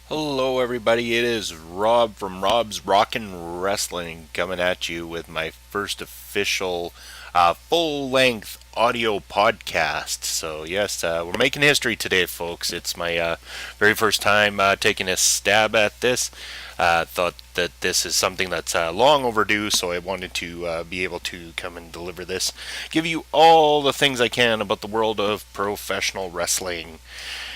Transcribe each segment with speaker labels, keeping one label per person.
Speaker 1: Hello, everybody. It is Rob from Rob's Rockin Wrestling coming at you with my first official full length audio podcast. So, yes, we're making history today, folks. It's my very first time taking a stab at this. Thought that this is something that's long overdue, so I wanted to be able to come and deliver this. Give you all the things I can about the world of professional wrestling.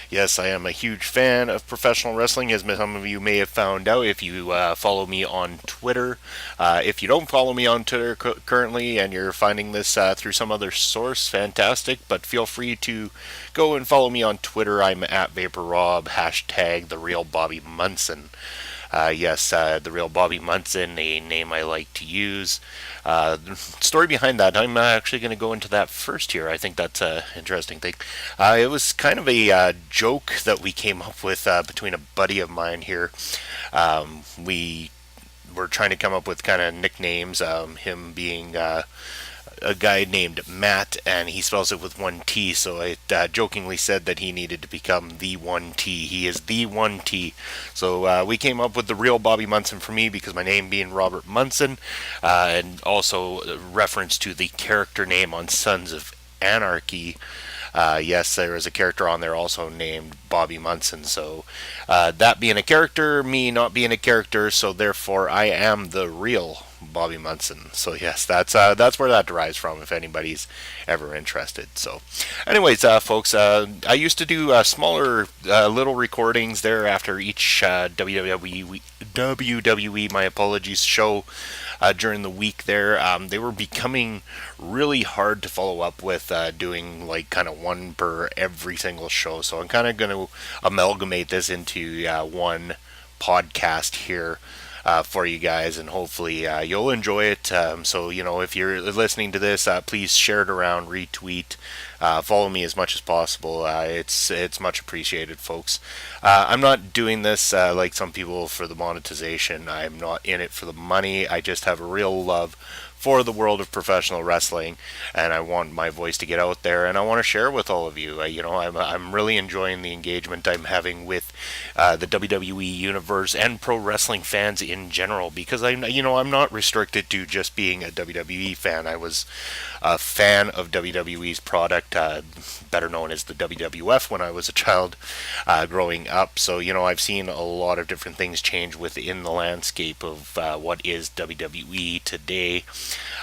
Speaker 1: Yes, I am a huge fan of professional wrestling, as some of you may have found out if you follow me on Twitter. If you don't follow me on Twitter currently and you're finding this through some other source, fantastic. But feel free to go and follow me on Twitter. I'm at VaporRob, hashtag the real Bobby Munson. Yes, the real Bobby Munson, a name I like to use. The story behind that, I'm actually going to go into that first here. I think that's an interesting thing. It was kind of a joke that we came up with between a buddy of mine here. We were trying to come up with kind of nicknames, him being a guy named Matt, and he spells it with one T. So I jokingly said that he needed to become the one T. He is the one T. So we came up with the real Bobby Munson for me because my name being Robert Munson, and also a reference to the character name on Sons of Anarchy. Yes, there is a character on there also named Bobby Munson. So that being a character, me not being a character, so therefore I am the real Bobby Munson. So yes, that's where that derives from. If anybody's ever interested. So, anyways, folks, I used to do smaller little recordings there after each WWE, my apologies, show during the week there. They were becoming really hard to follow up with doing like kind of one per every single show. So I'm kind of going to amalgamate this into one podcast here for you guys, and hopefully you'll enjoy it. So, if you're listening to this, please share it around, retweet, follow me as much as possible. It's much appreciated, folks. I'm not doing this like some people for the monetization. I'm not in it for the money. I just have a real love for the world of professional wrestling, and I want my voice to get out there, and I want to share with all of you. I'm really enjoying the engagement I'm having with the WWE universe and pro wrestling fans in general, because I'm not restricted to just being a WWE fan. I was a fan of WWE's product, better known as the WWF, when I was a child growing up. So I've seen a lot of different things change within the landscape of what is WWE today.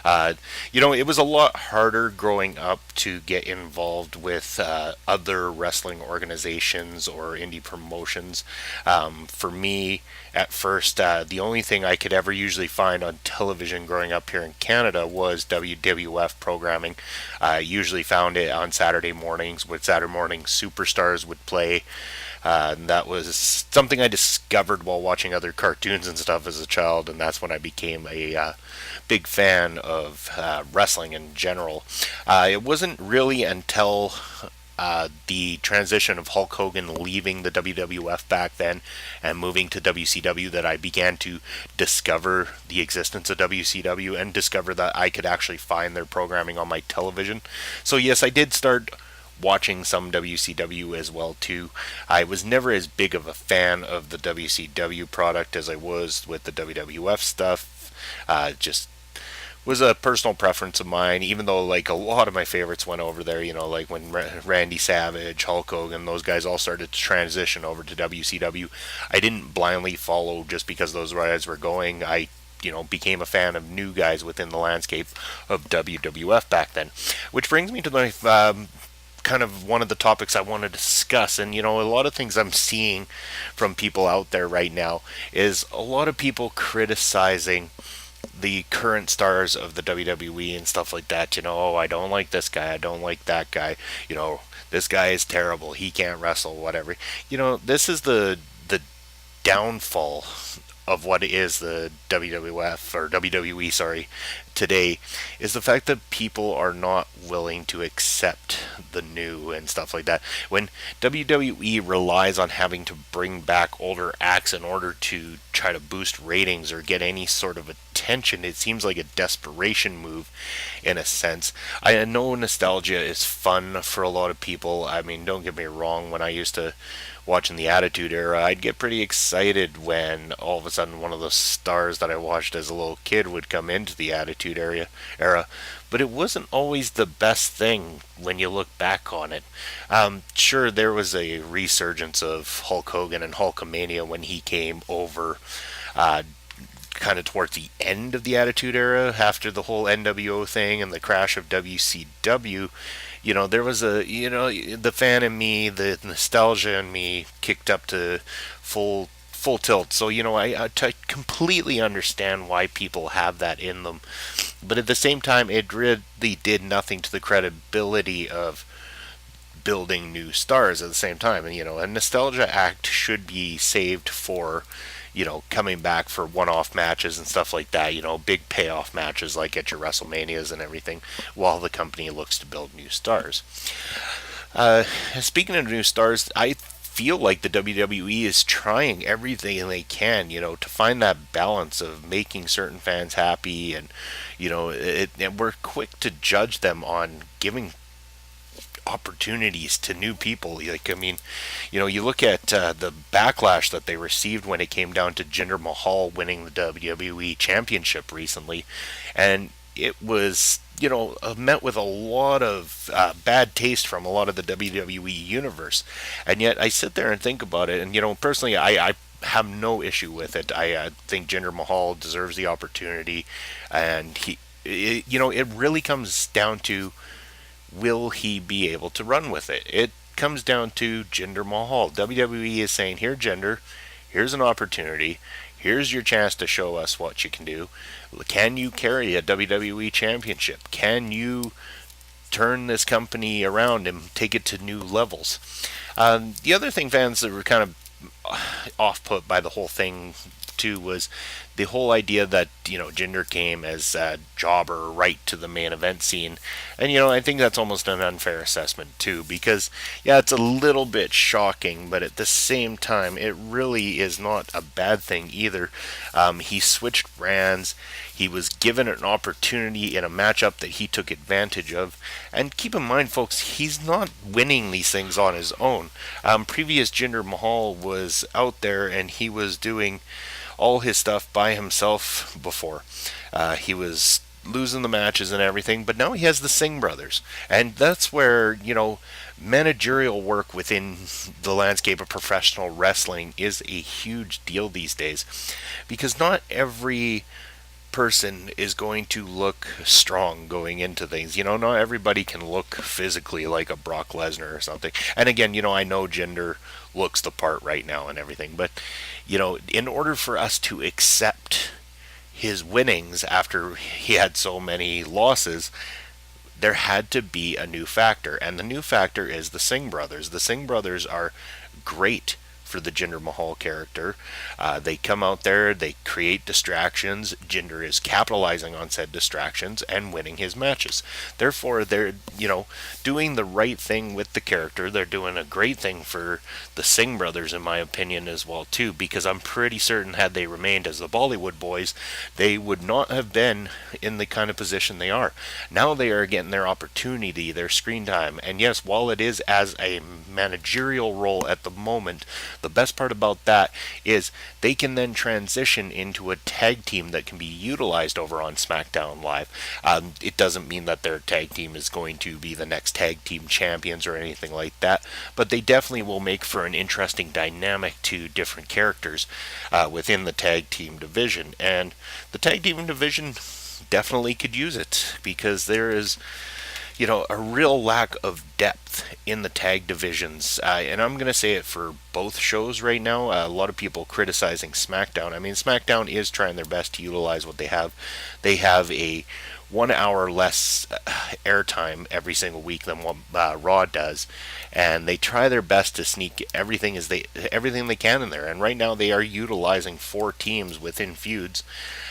Speaker 1: It was a lot harder growing up to get involved with other wrestling organizations or indie promotions. For me, at first, the only thing I could ever usually find on television growing up here in Canada was WWF programming. I usually found it on Saturday mornings when Saturday morning superstars would play. And that was something I discovered while watching other cartoons and stuff as a child, and that's when I became a big fan of wrestling in general. It wasn't really until the transition of Hulk Hogan leaving the WWF back then and moving to WCW that I began to discover the existence of WCW and discover that I could actually find their programming on my television. So yes, I did start watching some WCW as well too. I was never as big of a fan of the WCW product as I was with the WWF stuff. Just was a personal preference of mine, even though like a lot of my favorites went over there, like when Randy Savage, Hulk Hogan, those guys all started to transition over to WCW. I didn't blindly follow just because those guys were going. I became a fan of new guys within the landscape of WWF back then. Which brings me to my kind of one of the topics I want to discuss. And a lot of things I'm seeing from people out there right now is a lot of people criticizing the current stars of the WWE and stuff like that. Oh, I don't like this guy, I don't like that guy, this guy is terrible, he can't wrestle, whatever. This is the downfall of what is the WWF or WWE, sorry, today, is the fact that people are not willing to accept the new and stuff like that. When WWE relies on having to bring back older acts in order to try to boost ratings or get any sort of attention attention. It seems like a desperation move in a sense. I know nostalgia is fun for a lot of people. I mean, don't get me wrong, when I used to watching the Attitude Era, I'd get pretty excited when all of a sudden one of the stars that I watched as a little kid would come into the era. But it wasn't always the best thing when you look back on it. Sure, there was a resurgence of Hulk Hogan and Hulkamania when he came over, uh, kind of towards the end of the Attitude Era, after the whole NWO thing and the crash of WCW. There was the fan in me, the nostalgia in me kicked up to full tilt. So, I completely understand why people have that in them. But at the same time, it really did nothing to the credibility of building new stars at the same time. And, a nostalgia act should be saved for, coming back for one-off matches and stuff like that, big payoff matches like at your WrestleManias and everything, while the company looks to build new stars. Speaking of new stars, I feel like the WWE is trying everything they can, to find that balance of making certain fans happy, and and we're quick to judge them on giving opportunities to new people. Like, I mean, you look at the backlash that they received when it came down to Jinder Mahal winning the WWE Championship recently, and it was, met with a lot of bad taste from a lot of the WWE universe. And yet I sit there and think about it, and, personally, I have no issue with it. I think Jinder Mahal deserves the opportunity, and it really comes down to, will he be able to run with it? It comes down to Jinder Mahal. WWE is saying, here, Jinder, here's an opportunity. Here's your chance to show us what you can do. Can you carry a WWE championship? Can you turn this company around and take it to new levels? The other thing fans that were kind of off-put by the whole thing too was the whole idea that Jinder came as a jobber right to the main event scene, and I think that's almost an unfair assessment too, because yeah, it's a little bit shocking, but at the same time it really is not a bad thing either. He switched brands. He was given an opportunity in a matchup that he took advantage of. And keep in mind, folks, he's not winning these things on his own. Previous Jinder Mahal was out there and he was doing all his stuff by himself before. He was losing the matches and everything, but now he has the Singh brothers. And that's where, managerial work within the landscape of professional wrestling is a huge deal these days. Because not every person is going to look strong going into things. Not everybody can look physically like a Brock Lesnar or something. And again, I know Jinder looks the part right now and everything, but in order for us to accept his winnings after he had so many losses, there had to be a new factor, and the new factor is the Singh brothers. The Singh brothers are great for the Jinder Mahal character. They come out there, they create distractions. Jinder is capitalizing on said distractions and winning his matches. Therefore, they're, doing the right thing with the character. They're doing a great thing for the Singh brothers, in my opinion, as well, too, because I'm pretty certain had they remained as the Bollywood boys, they would not have been in the kind of position they are. Now they are getting their opportunity, their screen time, and yes, while it is as a managerial role at the moment, the best part about that is they can then transition into a tag team that can be utilized over on SmackDown Live. It doesn't mean that their tag team is going to be the next tag team champions or anything like that, but they definitely will make for an interesting dynamic to different characters within the tag team division. And the tag team division definitely could use it, because there is a real lack of depth in the tag divisions. And I'm going to say it for both shows right now. A lot of people criticizing SmackDown. I mean, SmackDown is trying their best to utilize what they have. They have a 1 hour less airtime every single week than what Raw does, and they try their best to sneak everything they can in there. And right now they are utilizing 4 teams within feuds.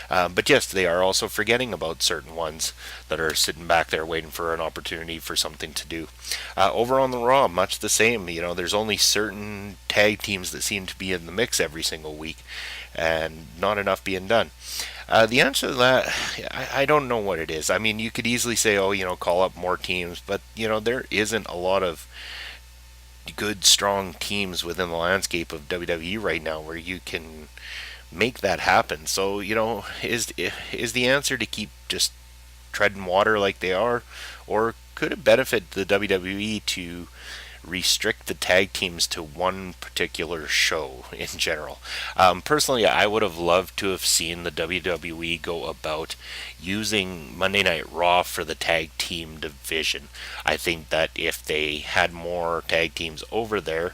Speaker 1: But yes, they are also forgetting about certain ones that are sitting back there waiting for an opportunity for something to do. Over on the Raw, much the same. There's only certain tag teams that seem to be in the mix every single week, and not enough being done. The answer to that, I don't know what it is. I mean, you could easily say, oh, call up more teams, but there isn't a lot of good, strong teams within the landscape of WWE right now where you can make that happen. So, is the answer to keep just treading water like they are, or could it benefit the WWE to restrict the tag teams to one particular show in general? Personally, I would have loved to have seen the WWE go about using Monday Night Raw for the tag team division. I think that if they had more tag teams over there,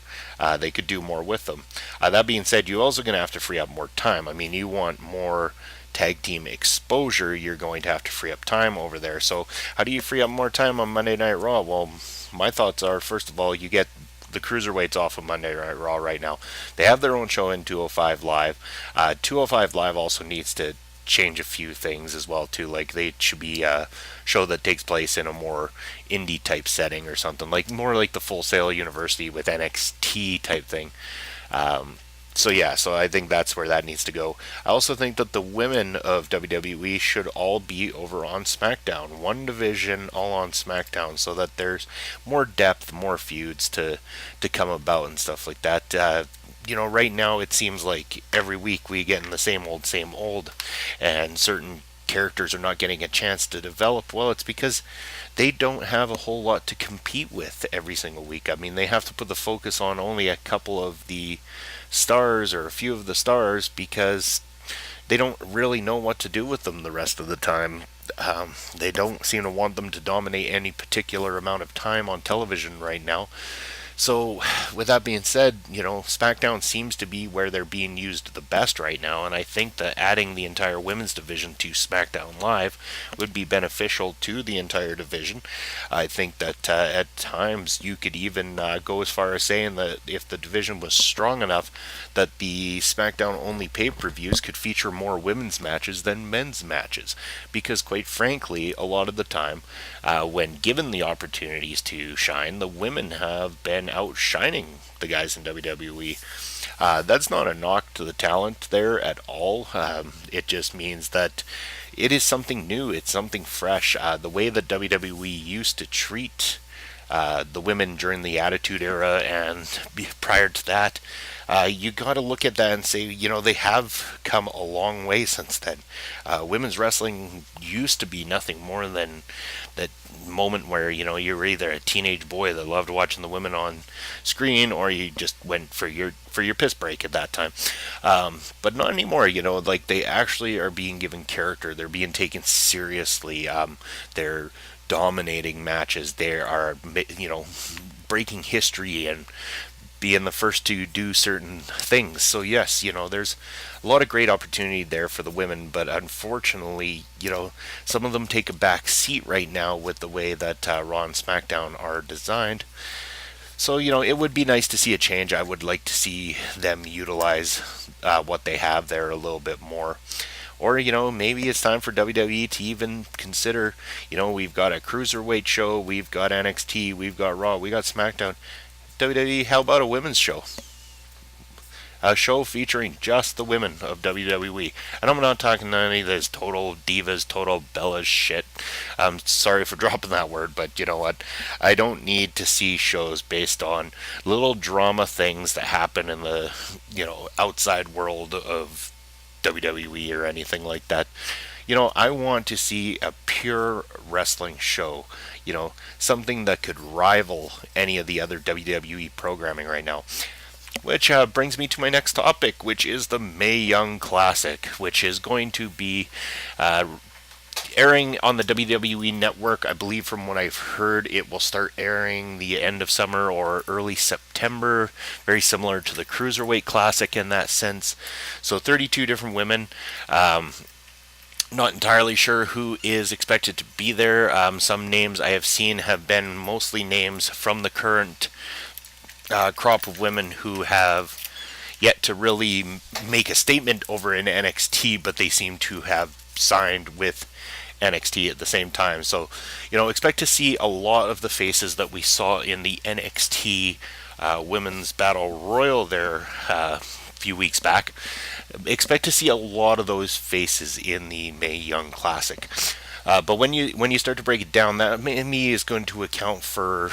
Speaker 1: they could do more with them. That being said, you're also going to have to free up more time. I mean, you want more tag team exposure, you're going to have to free up time over there. So, how do you free up more time on Monday Night Raw? Well, my thoughts are, first of all, you get the cruiserweights off of Monday Night Raw right now. They have their own show in 205 Live. 205 Live also needs to change a few things as well too. Like they should be a show that takes place in a more indie type setting or something, like more like the Full Sail University with NXT type thing. Um, so yeah, so I think that's where that needs to go. I also think that the women of WWE should all be over on SmackDown, one division, all on SmackDown, so that there's more depth, more feuds to come about and stuff like that. Right now it seems like every week we get in the same old, and certain characters are not getting a chance to develop. Well, it's because they don't have a whole lot to compete with every single week. I mean, they have to put the focus on only a couple of the stars or a few of the stars because they don't really know what to do with them the rest of the time. They don't seem to want them to dominate any particular amount of time on television right now. So, with that being said, SmackDown seems to be where they're being used the best right now, and I think that adding the entire women's division to SmackDown Live would be beneficial to the entire division. I think that at times you could even go as far as saying that if the division was strong enough, that the SmackDown only pay per views could feature more women's matches than men's matches. Because, quite frankly, a lot of the time, when given the opportunities to shine, the women have been outshining the guys in WWE. That's not a knock to the talent there at all. It just means that it is something new. It's something fresh. The way that WWE used to treat the women during the Attitude Era and prior to that, you got to look at that and say, they have come a long way since then. Women's wrestling used to be nothing more than that moment where you were either a teenage boy that loved watching the women on screen, or you just went for your piss break at that time. But not anymore. Like they actually are being given character. They're being taken seriously. They're dominating matches. They are breaking history and being the first to do certain things. So yes, there's a lot of great opportunity there for the women, but unfortunately, some of them take a back seat right now with the way that Raw and SmackDown are designed. So, it would be nice to see a change. I would like to see them utilize what they have there a little bit more. Or, maybe it's time for WWE to even consider, we've got a cruiserweight show, we've got NXT, we've got Raw, we got SmackDown. WWE, how about a women's show? A show featuring just the women of WWE. And I'm not talking any of this total divas, total Bellas shit. I'm sorry for dropping that word, but you know what? I don't need to see shows based on little drama things that happen in the, outside world of WWE or anything like that. I want to see a pure wrestling show. Something that could rival any of the other WWE programming right now. Which brings me to my next topic, which is the Mae Young Classic, which is going to be airing on the WWE Network. I believe from what I've heard, it will start airing the end of summer or early September. Very similar to the Cruiserweight Classic in that sense. So 32 different women. Not entirely sure who is expected to be there. Some names I have seen have been mostly names from the current crop of women who have yet to really make a statement over in NXT, but they seem to have signed with NXT at the same time. So, expect to see a lot of the faces that we saw in the NXT Women's Battle Royal there few weeks back. Expect to see a lot of those faces in the Mae Young Classic. But when you start to break it down, that maybe is going to account for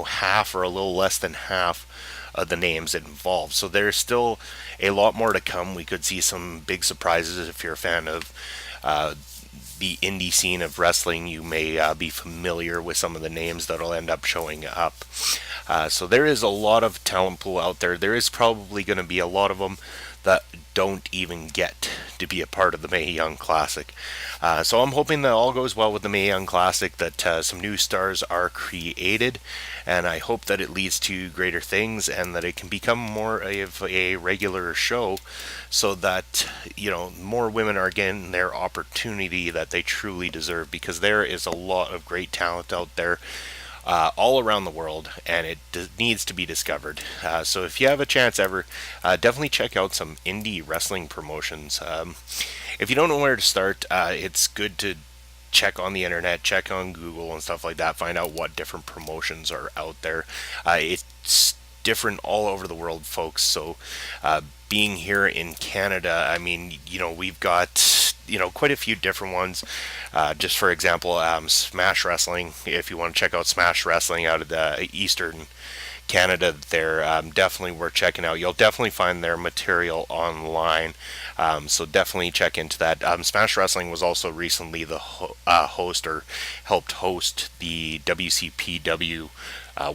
Speaker 1: half or a little less than half of the names involved. So there's still a lot more to come. We could see some big surprises if you're a fan of the indie scene of wrestling. You may be familiar with some of the names that'll end up showing up. So there is a lot of talent pool out there. There is probably going to be a lot of them that don't even get to be a part of the Mae Young Classic. So I'm hoping that all goes well with the Mae Young Classic, that some new stars are created, and I hope that it leads to greater things and that it can become more of a regular show, so that more women are getting their opportunity that they truly deserve, because there is a lot of great talent out there all around the world, and it needs to be discovered. So if you have a chance ever, definitely check out some indie wrestling promotions. If you don't know where to start, it's good to check on the internet, check on Google and stuff like that, find out what different promotions are out there. It's different all over the world, folks. So being here in Canada, I mean, we've got quite a few different ones. Just for example, Smash Wrestling. If you want to check out Smash Wrestling out of the Eastern Canada, they're definitely worth checking out. You'll definitely find their material online, so definitely check into that. Smash Wrestling was also recently the host, or helped host, the WCPW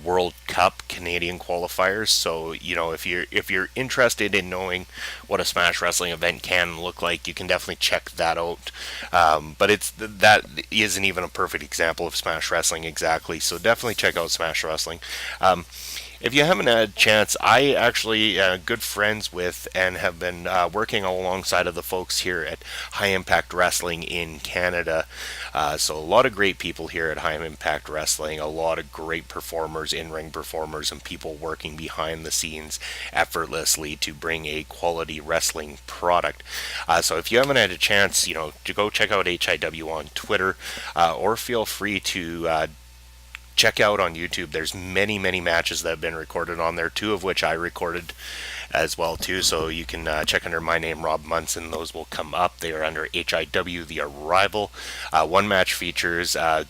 Speaker 1: World Cup Canadian qualifiers. So if you're interested in knowing what a Smash Wrestling event can look like, you can definitely check that out. But that isn't even a perfect example of Smash Wrestling exactly. So definitely check out Smash Wrestling. If you haven't had a chance, I actually good friends with and have been working alongside of the folks here at High Impact Wrestling in Canada. So a lot of great people here at High Impact Wrestling, a lot of great performers, in-ring performers, and people working behind the scenes effortlessly to bring a quality wrestling product. So if you haven't had a chance, to go check out HIW on Twitter, or feel free to check out on YouTube. There's many matches that have been recorded on there, two of which I recorded as well too, so you can check under my name, Rob Munson. Those will come up. They are under HIW The Arrival. One match features a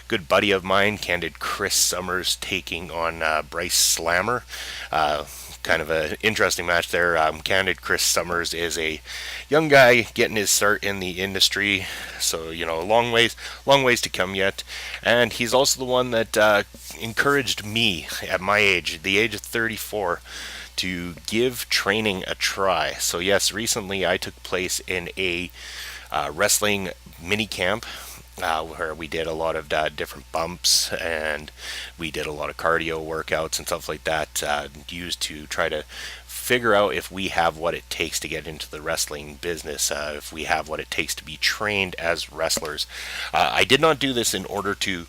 Speaker 1: good buddy of mine, Candid Chris Summers, taking on Bryce Slammer. Kind of an interesting match there. Candid Chris Summers is a young guy getting his start in the industry, so long ways to come yet. And he's also the one that encouraged me at my age, the age of 34, to give training a try. So yes, recently I took place in a wrestling mini camp, where we did a lot of different bumps, and we did a lot of cardio workouts and stuff like that, used to try to figure out if we have what it takes to get into the wrestling business, if we have what it takes to be trained as wrestlers. I did not do this in order to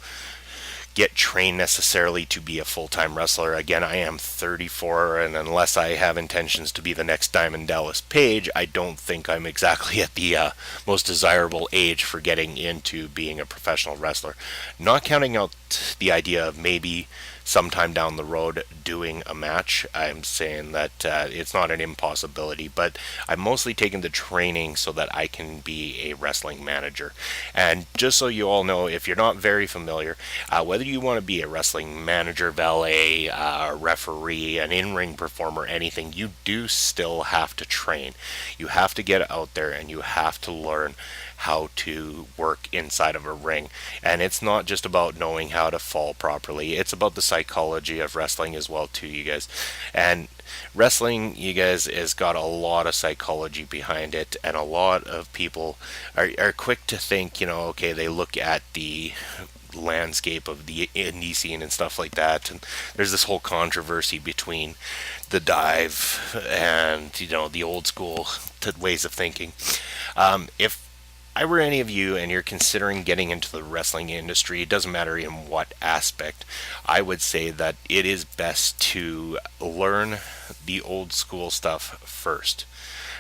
Speaker 1: get trained necessarily to be a full-time wrestler. Again, I am 34, and unless I have intentions to be the next Diamond Dallas Page, I don't think I'm exactly at the most desirable age for getting into being a professional wrestler. Not counting out the idea of maybe sometime down the road doing a match. I'm saying that it's not an impossibility, but I'm mostly taking the training so that I can be a wrestling manager. And just so you all know, if you're not very familiar, whether you want to be a wrestling manager, valet, referee, an in-ring performer, anything, you do still have to train. You have to get out there and you have to learn how to work inside of a ring. And it's not just about knowing how to fall properly, it's about the psychology of wrestling as well too, you guys. And wrestling, you guys, has got a lot of psychology behind it, and a lot of people are quick to think, okay, they look at the landscape of the indie scene and stuff like that, and there's this whole controversy between the dive and the old school ways of thinking. If I were any of you and you're considering getting into the wrestling industry, it doesn't matter in what aspect, I would say that it is best to learn the old school stuff first.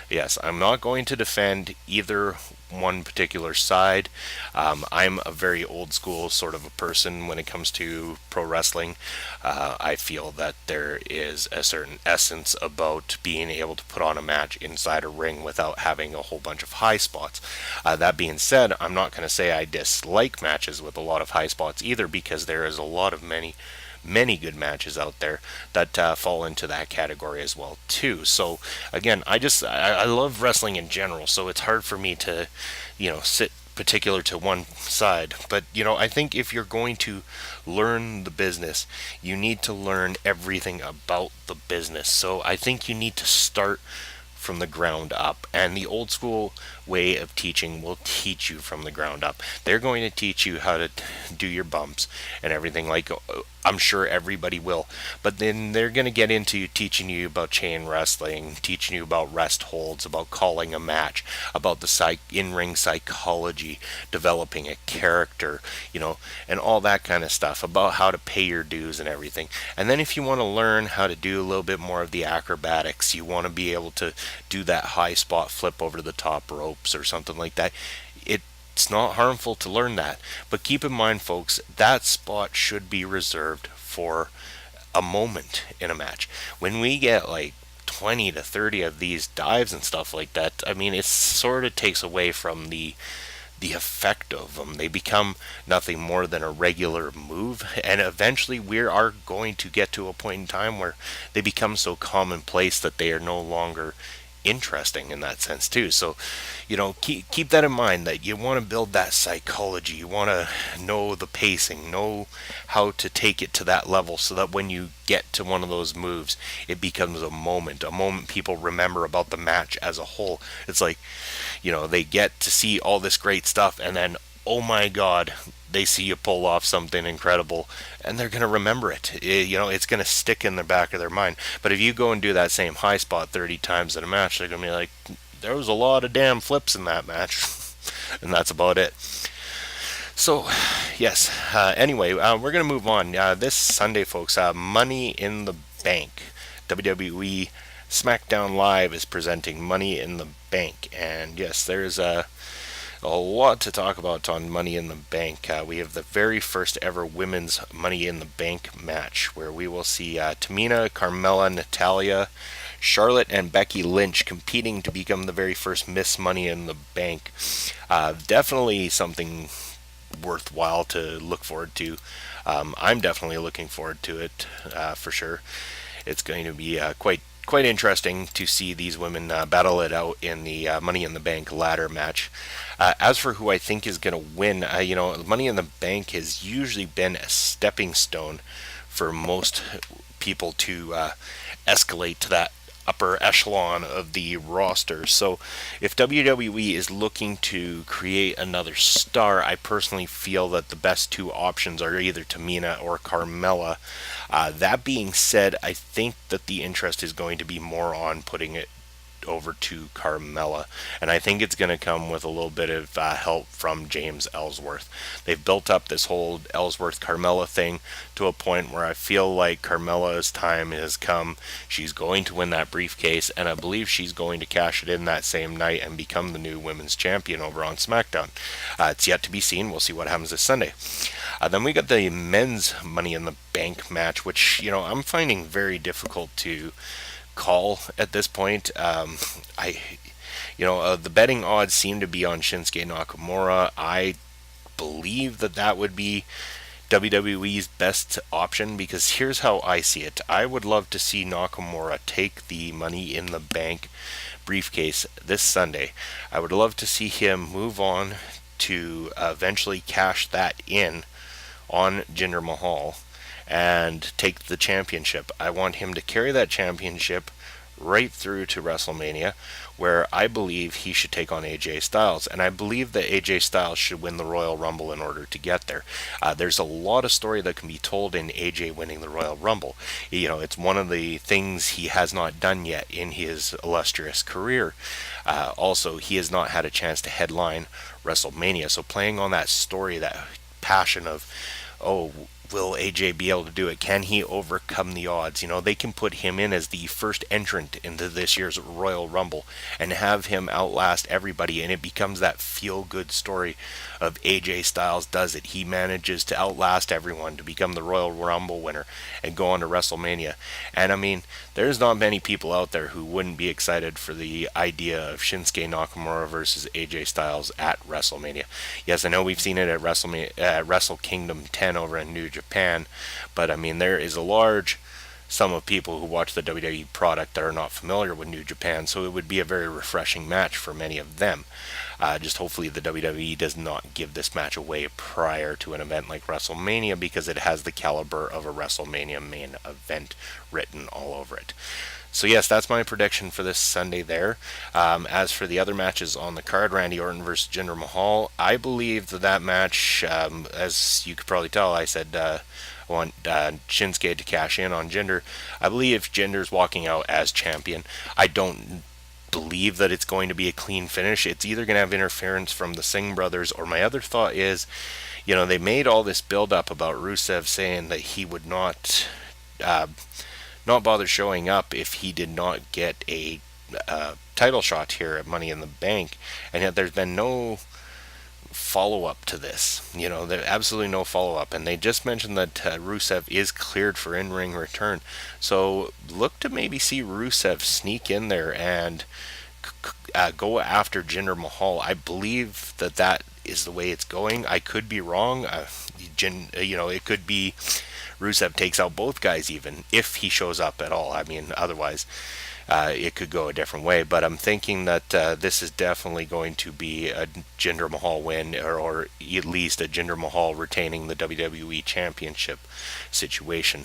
Speaker 1: Yes, I'm not going to defend either one particular side. I'm a very old school sort of a person when it comes to pro wrestling. I feel that there is a certain essence about being able to put on a match inside a ring without having a whole bunch of high spots. That being said, I'm not going to say I dislike matches with a lot of high spots either, because there is a lot of many good matches out there that fall into that category as well too. So again, I love wrestling in general, so it's hard for me to, sit particular to one side. But I think if you're going to learn the business, you need to learn everything about the business. So I think you need to start from the ground up. And the old school way of teaching will teach you from the ground up. They're going to teach you how to do your bumps and everything. Like, I'm sure everybody will. But then they're going to get into teaching you about chain wrestling, teaching you about rest holds, about calling a match, about the in-ring psychology, developing a character, and all that kind of stuff, about how to pay your dues and everything. And then if you want to learn how to do a little bit more of the acrobatics, you want to be able to do that high spot flip over the top ropes or something like that. It's not harmful to learn that, but keep in mind, folks, that spot should be reserved for a moment in a match. When we get like 20 to 30 of these dives and stuff like that, I mean, it sort of takes away from the effect of them. They become nothing more than a regular move, and eventually we are going to get to a point in time where they become so commonplace that they are no longer interesting in that sense too. So, keep that in mind, that you want to build that psychology. You want to know the pacing, know how to take it to that level, so that when you get to one of those moves, it becomes a moment people remember about the match as a whole. It's like, they get to see all this great stuff, and then, oh my god, they see you pull off something incredible, and they're going to remember it. It's going to stick in the back of their mind. But if you go and do that same high spot 30 times in a match, they're going to be like, there was a lot of damn flips in that match. And that's about it. So, yes. Anyway, we're going to move on. This Sunday, folks, Money in the Bank. WWE SmackDown Live is presenting Money in the Bank. And yes, there's a lot to talk about on Money in the Bank. We have the very first ever women's Money in the Bank match, where we will see Tamina, Carmella, Natalia, Charlotte, and Becky Lynch competing to become the very first Miss Money in the Bank. Definitely something worthwhile to look forward to. I'm definitely looking forward to it, for sure. It's going to be quite interesting to see these women battle it out in the Money in the Bank ladder match. As for who I think is going to win, Money in the Bank has usually been a stepping stone for most people to escalate to that upper echelon of the roster. So if WWE is looking to create another star, I personally feel that the best two options are either Tamina or Carmella. That being said, I think that the interest is going to be more on putting it over to Carmella, and I think it's going to come with a little bit of help from James Ellsworth. They've built up this whole Ellsworth Carmella thing to a point where I feel like Carmella's time has come. She's going to win that briefcase, and I believe she's going to cash it in that same night and become the new women's champion over on SmackDown. It's yet to be seen. We'll see what happens this Sunday. Then we got the men's Money in the Bank match, which I'm finding very difficult to call at this point. The betting odds seem to be on Shinsuke Nakamura. I believe that would be WWE's best option, because here's how I see it. I would love to see Nakamura take the Money in the Bank briefcase this Sunday. I would love to see him move on to eventually cash that in on Jinder Mahal and take the championship. I want him to carry that championship right through to WrestleMania, where I believe he should take on AJ Styles, and I believe that AJ Styles should win the Royal Rumble in order to get there. There's a lot of story that can be told in AJ winning the Royal Rumble. It's one of the things he has not done yet in his illustrious career. Also, he has not had a chance to headline WrestleMania, so playing on that story, that passion of, oh, will AJ be able to do it? Can he overcome the odds? You know, they can put him in as the first entrant into this year's Royal Rumble and have him outlast everybody, and it becomes that feel-good story of AJ Styles does it. He manages to outlast everyone to become the Royal Rumble winner and go on to WrestleMania. And I mean, there's not many people out there who wouldn't be excited for the idea of Shinsuke Nakamura versus AJ Styles at WrestleMania. Yes, I know we've seen it at Wrestle Kingdom 10 over in New Japan, but I mean, there is a large sum of people who watch the WWE product that are not familiar with New Japan, so it would be a very refreshing match for many of them. Just hopefully the WWE does not give this match away prior to an event like WrestleMania, because it has the caliber of a WrestleMania main event written all over it. So yes, that's my prediction for this Sunday there. As for the other matches on the card, Randy Orton versus Jinder Mahal, I believe that match, as you could probably tell, I said I want Shinsuke to cash in on Jinder. I believe Jinder's walking out as champion. I don't believe that it's going to be a clean finish. It's either going to have interference from the Singh brothers, or my other thought is, you know, they made all this build up about Rusev saying that he would not bother showing up if he did not get a title shot here at Money in the Bank, and yet there's been no follow up to this. You know, there's absolutely no follow up, and they just mentioned that Rusev is cleared for in ring return. So look to maybe see Rusev sneak in there and go after Jinder Mahal. I believe that is the way it's going. I could be wrong. It could be Rusev takes out both guys, even if he shows up at all. I mean, otherwise, it could go a different way. But I'm thinking that this is definitely going to be a Jinder Mahal win, or at least a Jinder Mahal retaining the WWE Championship situation.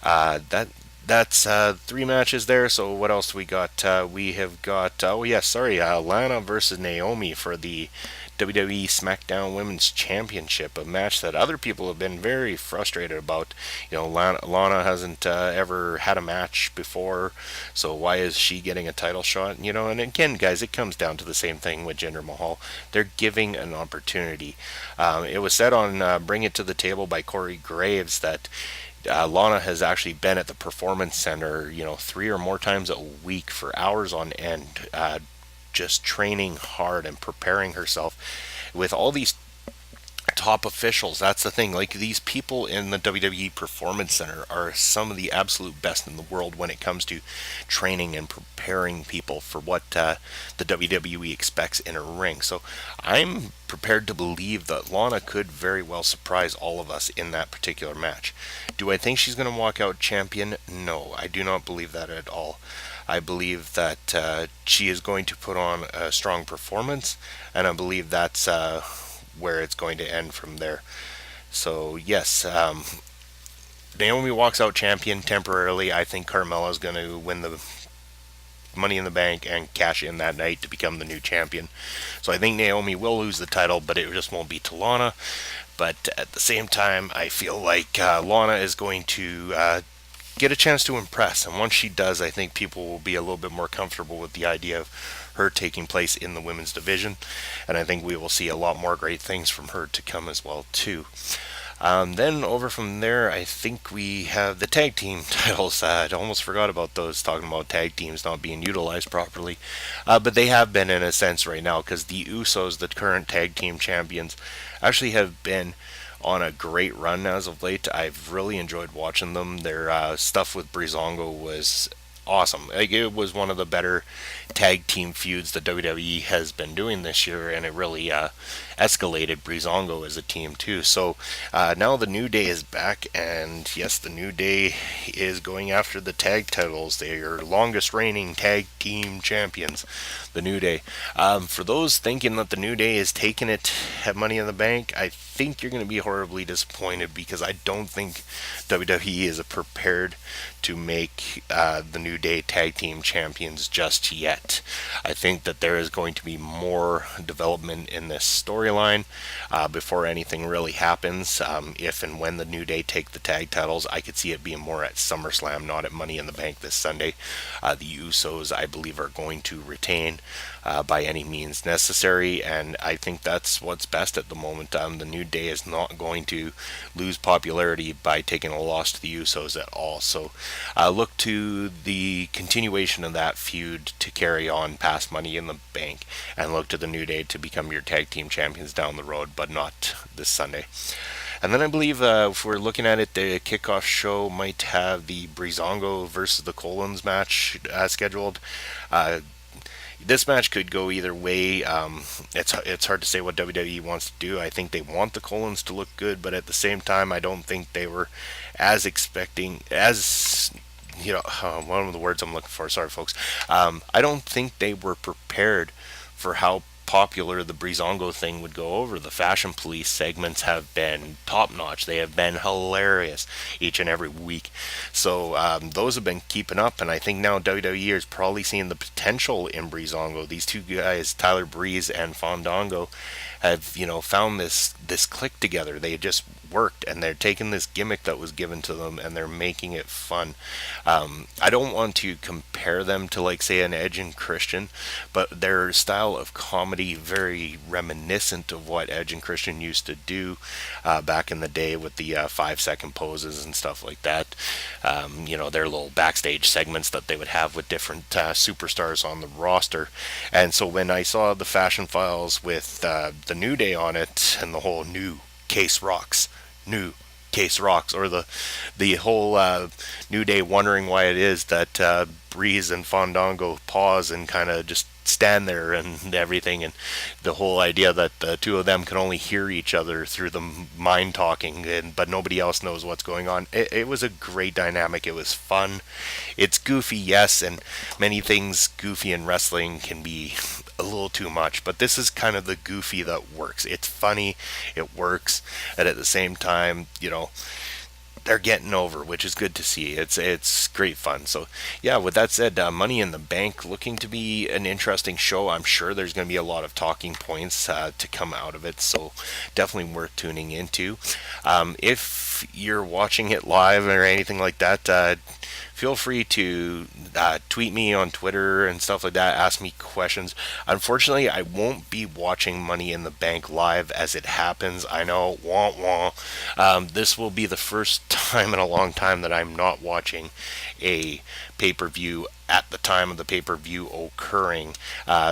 Speaker 1: That's three matches there. So what else we got? We have got Lana versus Naomi for the WWE SmackDown Women's Championship, a match that other people have been very frustrated about. You know, Lana hasn't ever had a match before, so why is she getting a title shot? You know, and again, guys, it comes down to the same thing with Jinder Mahal. They're giving an opportunity. It was said on Bring It to the Table by Corey Graves that Lana has actually been at the Performance Center, you know, 3 or more times a week for hours on end, just training hard and preparing herself with all these top officials. That's the thing. Like, these people in the WWE Performance Center are some of the absolute best in the world when it comes to training and preparing people for what the WWE expects in a ring. So I'm prepared to believe that Lana could very well surprise all of us in that particular match. Do I think she's going to walk out champion? No, I do not believe that at all. I believe that she is going to put on a strong performance, and I believe that's where it's going to end from there. So yes, Naomi walks out champion temporarily. I think Carmella's going to win the Money in the Bank and cash in that night to become the new champion. So I think Naomi will lose the title, but it just won't be to Lana. But at the same time, I feel like Lana is going to get a chance to impress, and once she does, I think people will be a little bit more comfortable with the idea of her taking place in the women's division, and I think we will see a lot more great things from her to come as well too. Then over from there, I think we have the tag team titles. I almost forgot about those, talking about tag teams not being utilized properly. But they have been in a sense right now, because the Usos, the current tag team champions, actually have been on a great run as of late. I've really enjoyed watching them. Their stuff with Breezango was awesome. Like, it was one of the better tag team feuds that WWE has been doing this year, and it really escalated Breezango as a team too. So now the New Day is back, and yes, the New Day is going after the tag titles. They are longest reigning tag team champions, the New Day. For those thinking that the New Day is taking it at Money in the Bank, I think you're going to be horribly disappointed, because I don't think WWE is prepared to make the New Day tag team champions just yet. I think that there is going to be more development in this storyline storyline before anything really happens. If and when the New Day take the tag titles, I could see it being more at SummerSlam, not at Money in the Bank this Sunday. The Usos, I believe, are going to retain by any means necessary, and I think that's what's best at the moment. The New Day is not going to lose popularity by taking a loss to the Usos at all. So look to the continuation of that feud to carry on past Money in the Bank, and look to the New Day to become your tag team champions down the road, but not this Sunday. And then I believe if we're looking at it, the kickoff show might have the Breezango versus the Colons match scheduled. This match could go either way. It's hard to say what WWE wants to do. I think they want the Colons to look good, but at the same time, I don't think they were as expecting as one of the words I'm looking for. Sorry, folks. I don't think they were prepared for how popular the Breezango thing would go over. The Fashion Police segments have been top notch. They have been hilarious each and every week. So those have been keeping up, and I think now WWE is probably seeing the potential in Breezango. These two guys, Tyler Breeze and Fandango, have found this click together. They just worked, and they're taking this gimmick that was given to them and they're making it fun. I don't want to compare them to, like, say, an Edge and Christian, but their style of comedy very reminiscent of what Edge and Christian used to do back in the day with the 5-second poses and stuff like that. Their little backstage segments that they would have with different superstars on the roster. And so when I saw the Fashion Files with the New Day on it, and the whole new case rocks, or the whole New Day wondering why it is that Breeze and Fandango pause and kind of just stand there and everything, and the whole idea that the two of them can only hear each other through the mind talking, but nobody else knows what's going on. It was a great dynamic. It was fun. It's goofy, yes, and many things goofy in wrestling can be a little too much, but this is kind of the goofy that works. It's funny, it works, and at the same time, they're getting over, which is good to see. It's great fun. So yeah, with that said, Money in the Bank looking to be an interesting show. I'm sure there's going to be a lot of talking points to come out of it, so definitely worth tuning into. If you're watching it live or anything like that, feel free to tweet me on Twitter and stuff like that. Ask me questions. Unfortunately, I won't be watching Money in the Bank live as it happens. I know, wah wah. This will be the first time in a long time that I'm not watching a pay-per-view at the time of the pay-per-view occurring.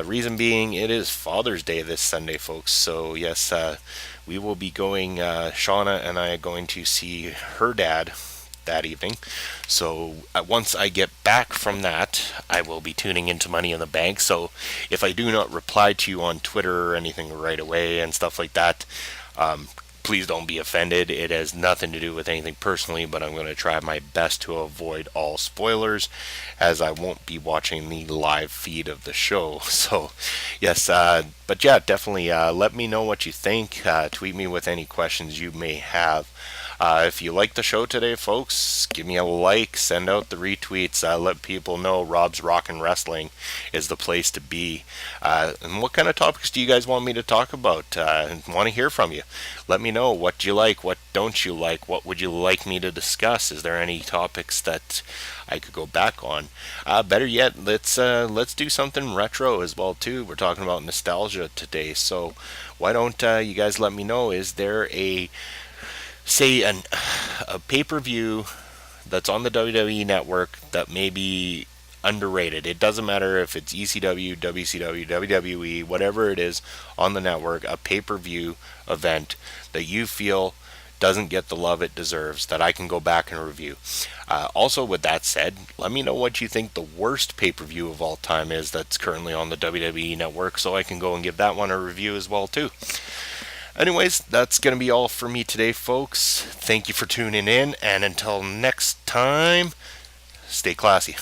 Speaker 1: Reason being, it is Father's Day this Sunday, folks. So yes, we will be going, Shauna and I are going to see her dad that evening. So once I get back from that, I will be tuning into Money in the Bank. So if I do not reply to you on Twitter or anything right away and stuff like that, please don't be offended. It has nothing to do with anything personally, but I'm going to try my best to avoid all spoilers, as I won't be watching the live feed of the show. So yes, but yeah, definitely let me know what you think. Tweet me with any questions you may have. If you like the show today, folks, give me a like, send out the retweets, let people know Rob's Rockin' Wrestling is the place to be. And what kind of topics do you guys want me to talk about? I want to hear from you. Let me know what you like, what don't you like, what would you like me to discuss? Is there any topics that I could go back on? Better yet, let's do something retro as well too. We're talking about nostalgia today, so why don't you guys let me know? Is there a pay-per-view that's on the WWE network that may be underrated? It doesn't matter if it's ECW, WCW, WWE, whatever it is on the network, a pay-per-view event that you feel doesn't get the love it deserves, that I can go back and review. Also, with that said, let me know what you think the worst pay-per-view of all time is that's currently on the WWE network, so I can go and give that one a review as well too. Anyways, that's going to be all for me today, folks. Thank you for tuning in, and until next time, stay classy.